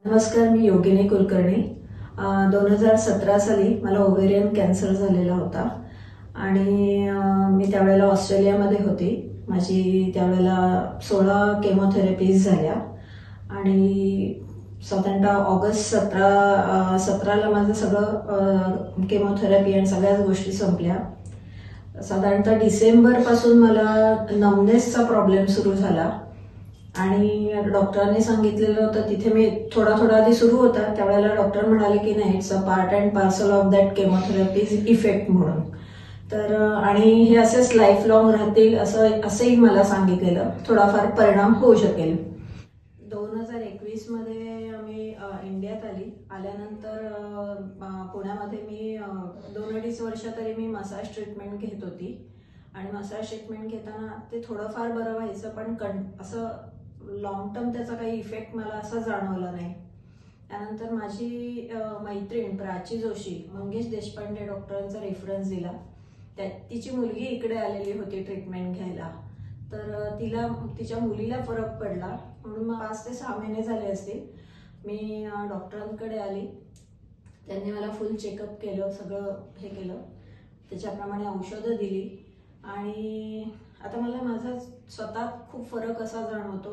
नमस्कार, मी योगिनी कुलकर्णी। 2017 साली मला ओव्हेरियन कॅन्सर झालेला होता आणि मी त्यावेळेला ऑस्ट्रेलियामध्ये होती। माझी त्यावेळेला 16 केमोथेरपीज झाल्या आणि साधारणतः ऑगस्ट 17ला माझं सगळं केमोथेरपी आणि सगळ्याच गोष्टी संपल्या। साधारणतः डिसेंबर पासून मला नमनेसचा प्रॉब्लेम सुरू झाला आणि डॉक्टरांनी सांगितलेलं होतं, तिथे मी थोडा आधी सुरू होता त्यावेळेला डॉक्टर म्हणाले की नाही, it's a part and parcel of that chemotherapies effect म्हणून। तर आणि हे असेच लाईफ लॉंग राहतील असंही मला सांगितलेलं, थोडाफार परिणाम होऊ शकेल। 2021 मध्ये मी इंडियात आल्यानंतर पुण्यामध्ये मी 2-2.5 वर्ष तरी मी मसाज ट्रीटमेंट घेत होती आणि मसाज ट्रीटमेंट घेताना ते थोडंफार बरं व्हायचं, पण असं लॉंग टर्म त्याचा काही इफेक्ट मला असा जाणवला नाही। त्यानंतर माझी मैत्रीण प्राची जोशी मंगेश देशपांडे डॉक्टरांचा रेफरन्स दिला। तिची मुलगी इकडे आलेली होती ट्रीटमेंट घ्यायला, तर तिच्या मुलीला फरक पडला म्हणून 5 ते 6 महिने झाले असतील मी डॉक्टरांकडे आली। त्यांनी मला फुल चेकअप केलं, सगळं हे केलं, त्याच्याप्रमाणे औषधं दिली आणि आता मला माझा स्वतः खूप फरक असा जाणवतो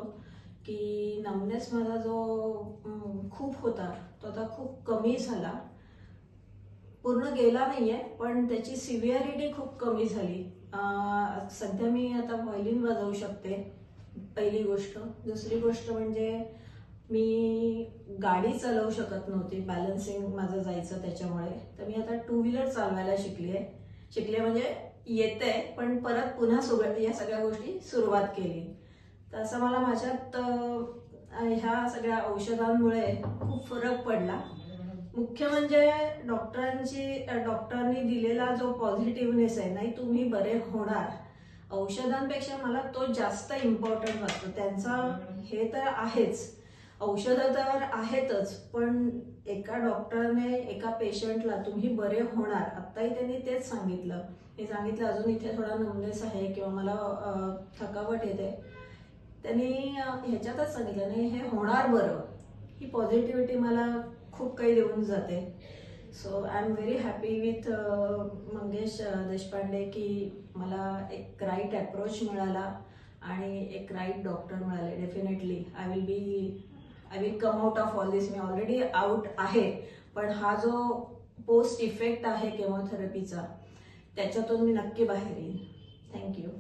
की नमनेस माझा जो खूप होता तो आता खूप कमी झाला। पूर्ण गेला नाहीये पण त्याची सिव्हिअरिटी खूप कमी झाली। सध्या मी आता व्हायोलिन वाजवू शकते, पहिली गोष्ट। दुसरी गोष्ट म्हणजे मी गाडी चालवू शकत नव्हती, बॅलन्सिंग माझं जायचं त्याच्यामुळे, तर मी आता 2 व्हीलर चालवायला शिकले म्हणजे येते, पण परत पुन्हा या सगळ्या गोष्टी सुरुवात केली। तर असं मला माझ्यात ह्या सगळ्या औषधांमुळे खूप फरक पडला। मुख्य म्हणजे डॉक्टरांनी दिलेला जो पॉझिटिव्हनेस आहे, नाही तुम्ही बरे होणार, औषधांपेक्षा मला तो जास्त इम्पॉर्टंट वाटतो। त्यांचा हे तर आहेच, औषधं तर आहेतच, पण एका डॉक्टरने एका पेशंटला तुम्ही बरे होणार, आत्ताही त्यांनी तेच सांगितलं। मी सांगितलं अजून इथे थोडा नमनेस आहे किंवा मला थकावट येते, त्यांनी ह्याच्यातच सांगितलं नाही हे होणार बरं। ही पॉझिटिव्हिटी मला खूप काही देऊन जाते। So I am very happy with Mangesh Deshpande की मला एक राईट अप्रोच मिळाला आणि एक राईट डॉक्टर मिळाले। Definitely I will come out of all this. Me already out आहे, पण हा जो पोस्ट इफेक्ट आहे केमोथेरपीचा, त्याच्यातून मी नक्की बाहेर येईन। थँक्यू।